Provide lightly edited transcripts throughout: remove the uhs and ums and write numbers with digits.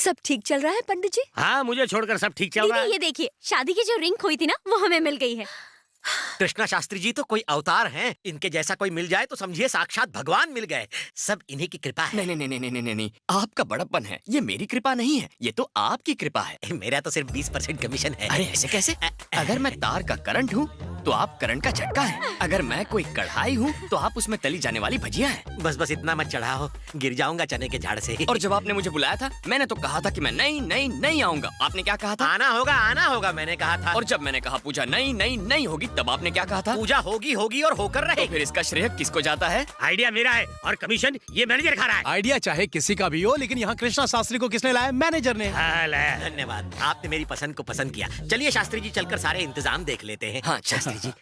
सब ठीक चल रहा है पंडित जी? हाँ, मुझे छोड़कर सब ठीक चल रहा है। ये देखिए, शादी की जो रिंग खोई थी ना, वो हमें मिल गई है। कृष्णा शास्त्री जी तो कोई अवतार हैं। इनके जैसा कोई मिल जाए तो समझिए साक्षात भगवान मिल गए। सब इन्हीं की कृपा है। नहीं नहीं नहीं नहीं नहीं नहीं, आपका बड़प्पन है, ये मेरी कृपा नहीं है, ये तो आपकी कृपा है। मेरा तो सिर्फ 20% कमीशन है। अरे ऐसे कैसे? अगर मैं तार का करंट हूँ तो आप करंट का झटका है। अगर मैं कोई कढ़ाई हूँ तो आप उसमें तली जाने वाली भजिया है। बस बस इतना मत चढ़ाओ, गिर जाऊंगा चने के झाड़ से। और जब आपने मुझे बुलाया था, मैंने तो कहा था कि मैं नहीं नहीं नहीं आऊंगा। आपने क्या कहा था? आना होगा मैंने कहा था। और जब मैंने कहा पूजा नहीं नहीं नहीं होगी, तब आपने क्या कहा था? पूजा होगी होगी और होकर रहे। तो फिर इसका श्रेय किसको जाता है? आइडिया मेरा है और कमीशन ये मैनेजर खा रहा है। आइडिया चाहे किसी का भी हो, लेकिन यहाँ कृष्णा शास्त्री को किसने लाया? मैनेजर ने। धन्यवाद, आपने मेरी पसंद को पसंद किया। चलिए शास्त्री जी, चलकर सारे इंतजाम देख लेते हैं। हाँ शास्त्री जी,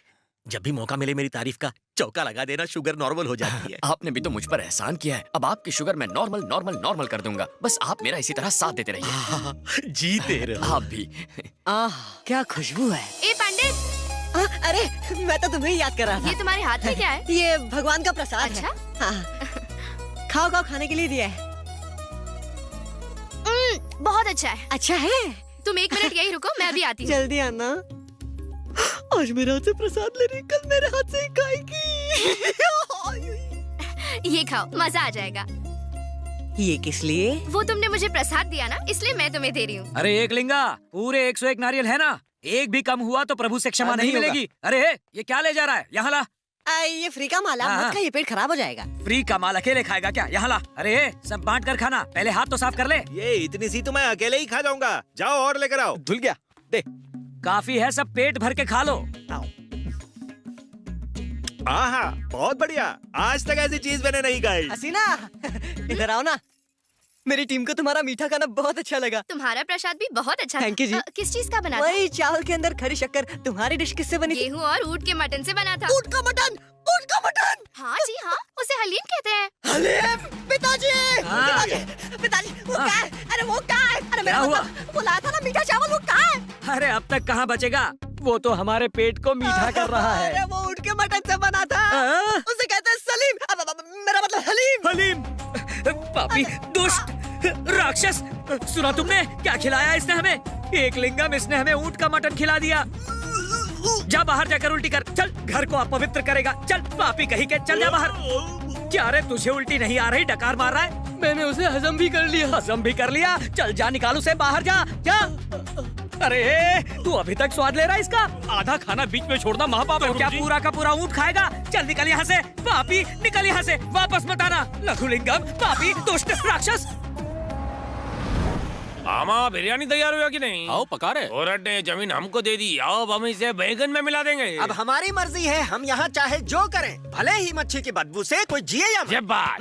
जब भी मौका मिले मेरी तारीफ का चौका लगा देना, शुगर नॉर्मल हो जाती है। आपने भी तो मुझ पर एहसान किया है। अब आपकी शुगर मैं नॉर्मल नॉर्मल नॉर्मल कर दूंगा। बस आप मेरा इसी तरह साथ देते रहिए। जीते रहो। आप भी। क्या खुशबू है। ए पंडित, अरे मैं तो तुम्हें याद कर रहा था। ये तुम्हारे हाथ में क्या है? ये भगवान का प्रसाद अच्छा? है। हाँ। खाओ खाओ, खाने के लिए दिया है। बहुत अच्छा है। अच्छा है। तुम 1 मिनट यही रुको, मैं अभी आती हूँ। जल्दी आना। आज मेरे हाथ से प्रसाद ले रही, कल मेरे हाथ से ही खाएगी। ये खाओ, मजा आ जाएगा। ये किस लिए? वो तुमने मुझे प्रसाद दिया ना, इसलिए मैं तुम्हें दे रही हूँ। अरे एक लिंगा, पूरे 101 नारियल है ना, एक भी कम हुआ तो प्रभु से क्षमा नहीं नहीं मिलेगी। अरे ये क्या ले जा रहा है? यहाँ ला। ये फ्री का माला, हाँ। मत खाइए, पेट खराब हो जाएगा। फ्री का माल अकेले खाएगा क्या? यहाँ ला। अरे सब बांट कर खाना, पहले हाथ तो साफ कर ले। ये इतनी सी तो मैं अकेले ही खा जाऊंगा। जाओ और लेकर आओ। धुल गया, दे। काफी है, सब पेट भर के खा लो। आहा, बहुत बढ़िया। आज तक ऐसी चीज मैंने नहीं खाई। हसीना, इधर आओ ना। मेरी टीम को तुम्हारा मीठा खाना बहुत अच्छा लगा। तुम्हारा प्रसाद भी बहुत अच्छा Thank you जी। किस चीज का बना था? वही चावल के अंदर खरी शक्कर। तुम्हारी डिश किससे बनी थी? गेहूं और ऊँट के मटन से बना था। ऊँट का मटन, ऊँट का मटन। हाँ जी हाँ, उसे हलीम कहते हैं। हलीम, पिताजी, हाँ। पिताजी, वो क्या है? अरे वो क्या है? अरे मेरा हुआ? मतलब, वो लाया था ना मीठा चावल, वो क्या है? अरे अब तक कहाँ बचेगा, वो तो हमारे पेट को मीठा कर रहा है। अरे वो ऊँट के मटन से बना था। हाँ? उसे कहते हैं सलीम। मेरा मतलब हलीम। हलीम, पापी, दुष्ट, राक्षस, सुना तुमने क्या खिलाया इसने हमें? एक लिंगम, इसने हमें ऊँट का मटन खिला दिया। जा बाहर जाकर उल्टी कर, चल, घर को अपवित्र करेगा। चल पापी कहीं के, चल जा बाहर। क्या रे, तुझे उल्टी नहीं आ रही, डकार मार रहा है? मैंने उसे हजम भी कर लिया। हजम भी कर लिया? चल जा, निकाल उसे बाहर, जा जा। अरे तू अभी तक स्वाद ले रहा है इसका? आधा खाना बीच में छोड़ना महापाप है। तो क्या पूरा का पूरा ऊँट खाएगा? चल निकल यहाँ से, पापी, निकल यहाँ से, वापस मत आना। लघुलिंगम, पापी, दुष्ट, राक्षस। मामा, बिरयानी तैयार हुआ कि नहीं? आओ पका रहे। औरत ने जमीन हमको दे दी, आओ अब हम इसे बैगन में मिला देंगे। अब हमारी मर्जी है, हम यहाँ चाहे जो करें, भले ही मच्छी की बदबू से कोई जिए या मरे। जब बात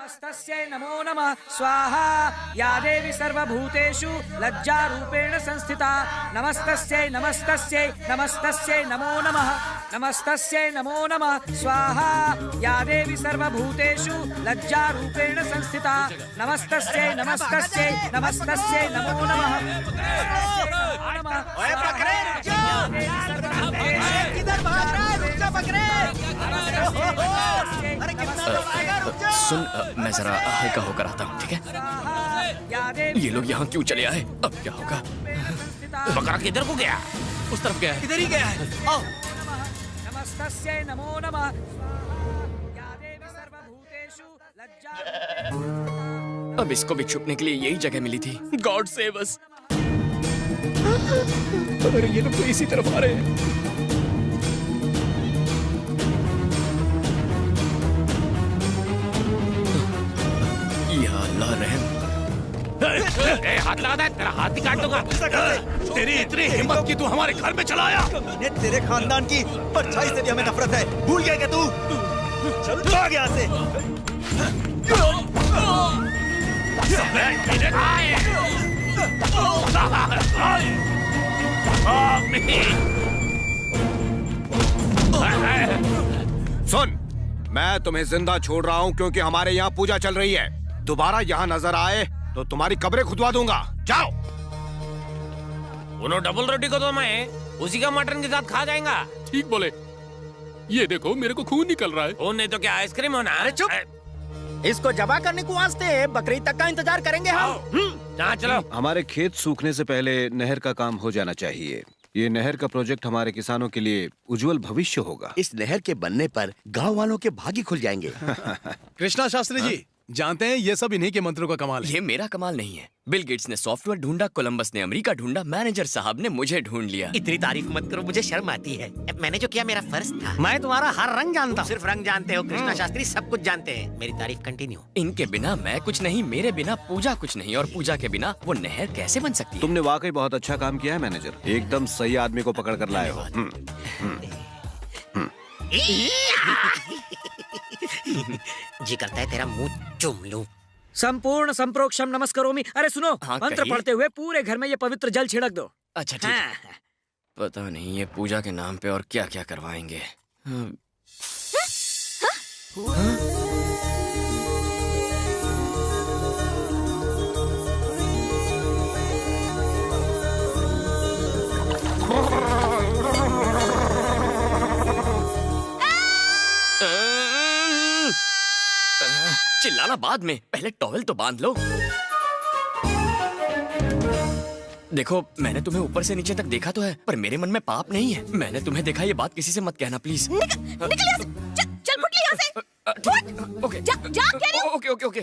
नमस्तस्यै नमो नमः स्वाहा, या देवी सर्वभूतेषु लज्जारूपेण संस्थिता। नमस्तस्यै नमस्तस्यै नमस्तस्यै नमो नमः। नमस्तस्यै नमो नमः स्वाहा, या देवी सर्वभूतेषु लज्जारूपेण संस्थिता। नमस्तस्यै नमस्तस्यै नमस्तस्यै नमो नमः। ओए बकरे, रुक जा। किधर भाग रहा है? रुक जा बकरे। अरे कितना दौड़ाएगा, रुक जा। सुन, मैं जरा हल्का होकर आता हूँ, ठीक है? ये लोग यहाँ क्यों चले आए? अब क्या होगा? बकरा किधर को गया? उस तरफ गया है। इधर ही गया है। आओ। नमस्तस्यै नमो नमः, या देवी सर्वभूतेषु लज्जारूपेण। अब इसको भी छुपने के लिए यही जगह मिली थी। God save us. अरे ये लोग तो इसी तरफ आ रहे हैं। या अल्लाह रहम। हाथ लगा दे, तेरा हाथ ही काट दूंगा। तेरी इतनी हिम्मत कि तू हमारे घर में चला आया? तेरे खानदान की परछाई से भी हमें नफरत है। भूल गया क्या तू? चल भाग यहाँ से। सुन, मैं तुम्हें जिंदा छोड़ रहा हूँ क्योंकि हमारे यहाँ पूजा चल रही है। दोबारा यहाँ नजर आए तो तुम्हारी कब्रें खुदवा दूंगा। जाओ। उन्होंने डबल रोटी को तो मैं उसी का मटन के साथ खा जाएगा। ठीक बोले। ये देखो, मेरे को खून निकल रहा है। खून नहीं तो क्या आइसक्रीम होना? अरे चुप। इसको जमा करने को वास्ते बकरीद तक का इंतजार करेंगे हम। जहाँ चलो। हमारे खेत सूखने से पहले नहर का काम हो जाना चाहिए। ये नहर का प्रोजेक्ट हमारे किसानों के लिए उज्जवल भविष्य होगा। इस नहर के बनने पर गांव वालों के भाग्य खुल जाएंगे। कृष्णा शास्त्री जी जानते हैं ये सब इन्हीं के मंत्रों का कमाल है। ये मेरा कमाल नहीं है। बिल गेट्स ने सॉफ्टवेयर ढूंढा, कोलंबस ने अमेरिका ढूंढा, मैनेजर साहब ने मुझे ढूंढ लिया। इतनी तारीफ मत करो, मुझे शर्म आती है। मैंने जो किया मेरा फर्ज था। मैं तुम्हारा हर रंग जानता हूँ। सिर्फ रंग जानते हो कृष्णा शास्त्री, सब कुछ जानते हैं। मेरी तारीफ कंटिन्यू। इनके बिना मैं कुछ नहीं, मेरे बिना पूजा कुछ नहीं, और पूजा के बिना वो नहर कैसे बन सकती है? तुमने वाकई बहुत अच्छा काम किया है मैनेजर। एकदम सही आदमी को पकड़ कर लाए हो। जी करता है तेरा मुंह चूम लूं। संपूर्ण संप्रोक्षम नमस्करोमि। अरे सुनो, हाँ, मंत्र कहिए। पढ़ते हुए पूरे घर में ये पवित्र जल छिड़क दो। अच्छा ठीक है। हाँ। पता नहीं ये पूजा के नाम पे और क्या क्या करवाएंगे। चिल्लाना बाद में, पहले टॉवेल तो बांध लो। देखो मैंने तुम्हें ऊपर से नीचे तक देखा तो है, पर मेरे मन में पाप नहीं है। मैंने तुम्हें देखा, ये बात किसी से मत कहना प्लीज। निकल यहाँ से। चल फुट यहाँ से। ओके जा कह रही हूँ। Okay okay okay.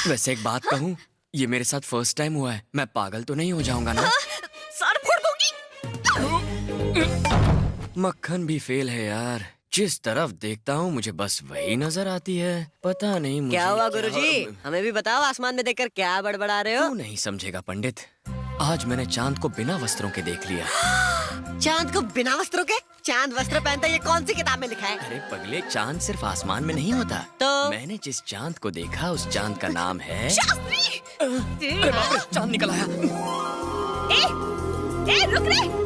वैसे एक बात कहूँ, ये मेरे साथ फर्स्ट टाइम हुआ है। मैं पागल तो नहीं हो जाऊंगा ना? सर फोड़ दूंगी। मक्खन भी फेल है यार। जिस तरफ देखता हूँ मुझे बस वही नजर आती है। पता नहीं मुझे क्या हुआ गुरुजी? हमें भी बताओ, आसमान में देखकर क्या बड़बड़ा रहे हो? तू नहीं समझेगा पंडित। आज मैंने चांद को बिना वस्त्रों के देख लिया। चांद को बिना वस्त्रों के? चांद वस्त्र पहनता, ये कौन सी किताब में लिखा है? अरे पगले, चांद सिर्फ आसमान में नहीं होता। तो? मैंने जिस चांद को देखा उस चांद का नाम है शास्त्री। अरे बाप रे, चांद निकल आया। ए रुक रे।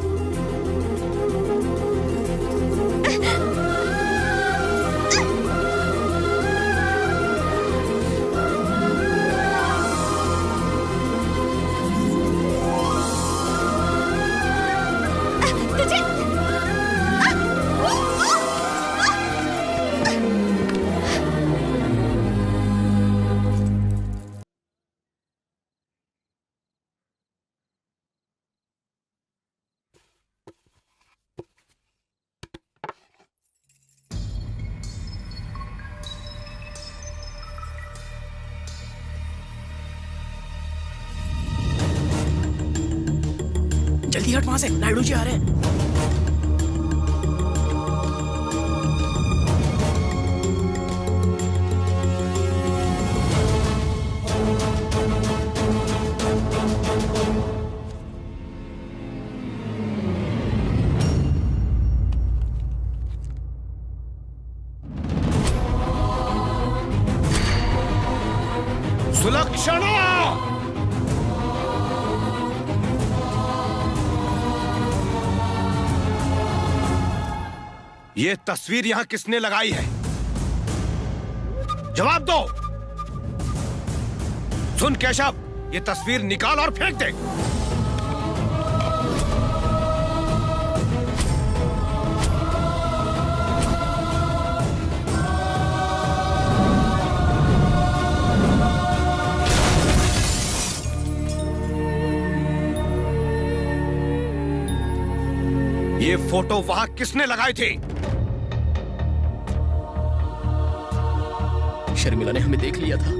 जल्दी हट वहाँ से, नायडू जी आ रहे हैं। सुलक्षणा! ये तस्वीर यहाँ किसने लगाई है? जवाब दो। सुन केशव, ये तस्वीर निकाल और फेंक दे। ये फोटो वहां किसने लगाई थी? शर्मिला ने हमें देख लिया था।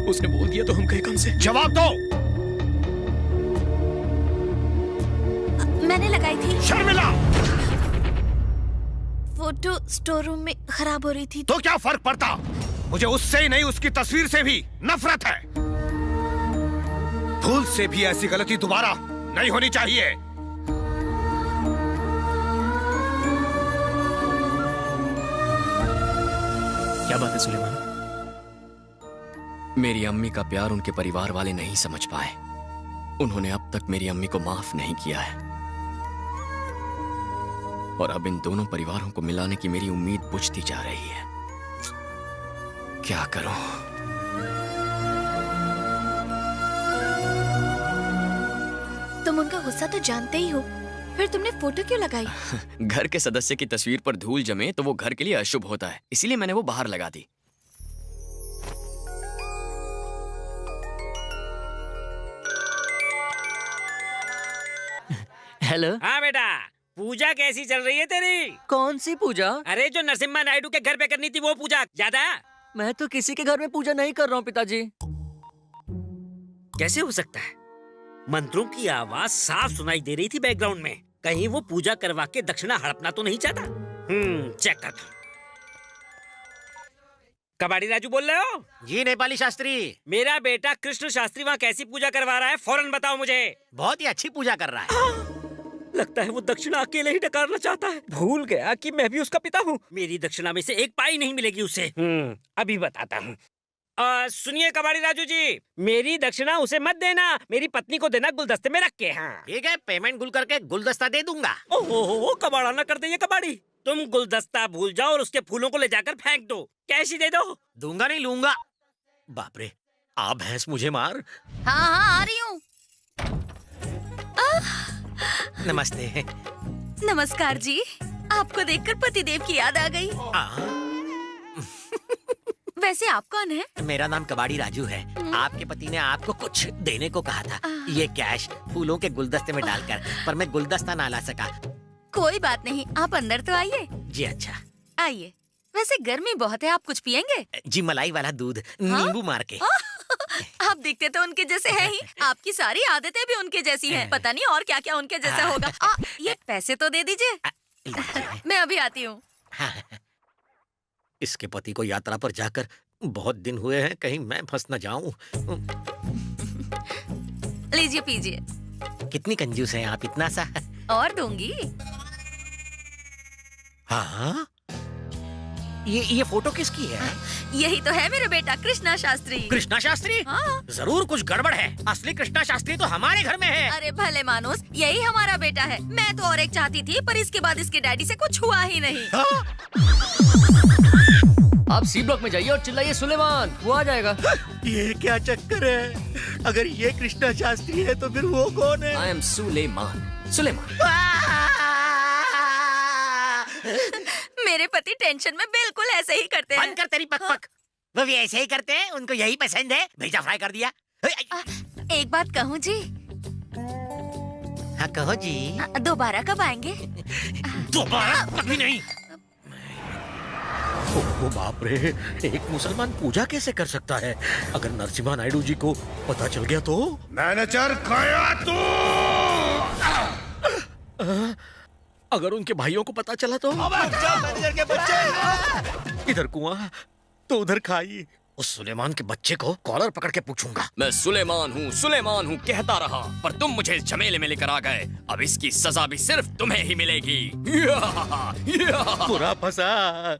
उसने बोल दिया तो हम कहे कम से। जवाब दो। मैंने लगाई थी। शर्मिला! फोटो स्टोर रूम में खराब हो रही थी। तो क्या फर्क पड़ता? मुझे उससे ही नहीं, उसकी तस्वीर से भी नफरत है। भूल से भी ऐसी गलती दोबारा नहीं होनी चाहिए। क्या बात है सुलेमान? मेरी अम्मी का प्यार उनके परिवार वाले नहीं समझ पाए। उन्होंने अब तक मेरी अम्मी को माफ नहीं किया है, और अब इन दोनों परिवारों को मिलाने की मेरी उम्मीद बुझती जा रही है। क्या करूं? तुम उनका गुस्सा तो जानते ही हो। फिर तुमने फोटो क्यों लगाई? घर के सदस्य की तस्वीर पर धूल जमे तो वो घर के लिए अशुभ होता है, इसीलिए मैंने वो बाहर लगा दी। हेलो। हाँ बेटा, पूजा कैसी चल रही है तेरी? कौन सी पूजा? अरे जो नरसिम्हा नायडू के घर पे करनी थी वो पूजा, ज्यादा? मैं तो किसी के घर में पूजा नहीं कर रहा हूँ पिताजी। कैसे हो सकता है? मंत्रों की आवाज साफ सुनाई दे रही थी बैकग्राउंड में। कहीं वो पूजा करवा के दक्षिणा हड़पना तो नहीं चाहता? चेक कर। कबाड़ी राजू बोल रहे हो? जी नेपाली शास्त्री। मेरा बेटा कृष्ण शास्त्री वहाँ कैसी पूजा करवा रहा है, फौरन बताओ मुझे। बहुत ही अच्छी पूजा कर रहा है। लगता है वो दक्षिणा अकेले ही डकारना चाहता है। भूल गया कि मैं भी उसका पिता हूँ। मेरी दक्षिणा में से एक पाई नहीं मिलेगी उसे। अभी बताता हूँ। सुनिए कबाड़ी राजू जी, मेरी दक्षिणा उसे मत देना, मेरी पत्नी को देना गुलदस्ते में रख के। हाँ ठीक है, पेमेंट गुल करके गुलदस्ता दे दूंगा। ओहो, कबाड़ा ना कर दे ये कबाड़ी। तुम गुलदस्ता भूल जाओ और उसके फूलों को ले जाकर फेंक दो। कैश ही दे दो। दूंगा नहीं, लूंगा। बाप रे, आप भैंस मुझे मार। हाँ हाँ आ रही हूँ। नमस्ते। नमस्कार जी, आपको देखकर पतिदेव की याद आ गई। वैसे आप कौन है? मेरा नाम कबाड़ी राजू है। आपके पति ने आपको कुछ देने को कहा था, ये कैश फूलों के गुलदस्ते में डालकर, पर मैं गुलदस्ता ना ला सका। कोई बात नहीं, आप अंदर तो आइए। जी अच्छा। आइए। वैसे गर्मी बहुत है, आप कुछ पियेंगे? जी मलाई वाला दूध, नींबू मार के। आप दिखते तो उनके जैसे हैं ही, आपकी सारी आदतें भी उनके जैसी हैं। पता नहीं और क्या क्या उनके जैसा होगा। ये पैसे तो दे दीजिए। मैं अभी आती हूँ। इसके पति को यात्रा पर जाकर बहुत दिन हुए हैं, कहीं मैं फंस न जाऊं। लीजिए पीजिए। कितनी कंजूस हैं आप, इतना सा। और दूंगी। हाँ, ये फोटो किसकी है? यही तो है मेरा बेटा कृष्णा शास्त्री। कृष्णा शास्त्री? हाँ। जरूर कुछ गड़बड़ है। असली कृष्णा शास्त्री तो हमारे घर में है। अरे भले मानुस, यही हमारा बेटा है। मैं तो और एक चाहती थी, पर इसके बाद इसके डैडी से कुछ हुआ ही नहीं। आप सी ब्लॉक में जाइए और चिल्लाइए सुलेमान, वो आ जाएगा। ये क्या चक्कर है? अगर ये कृष्णा शास्त्री है तो फिर वो कौन है? I am Suleman. सुलेमान। मेरे पति टेंशन में बिल्कुल ऐसे ही करते हैं। बंद कर तेरी पक-पक। वो भी ऐसे ही करते हैं, उनको यही पसंद है। भेजा फ्राई कर दिया। एक बात कहूँ जी? हाँ कहो जी। दोबारा कब आएंगे? दोबारा कभी नहीं। ओ बाप रे, एक मुसलमान पूजा कैसे कर सकता है? अगर नरसिम्हा नायडू जी को पता चल गया तो? मैनेजर गया तू। अगर उनके भाइयों को पता चला तो? मैनेजर के बच्चे। इधर कुआं तो उधर खाई। उस सुलेमान के बच्चे को कॉलर पकड़ के पूछूंगा। मैं सुलेमान हूँ कहता रहा, पर तुम मुझे इस झमेले में लेकर आ गए। अब इसकी सजा भी सिर्फ तुम्हें ही मिलेगी। पूरा फंसा।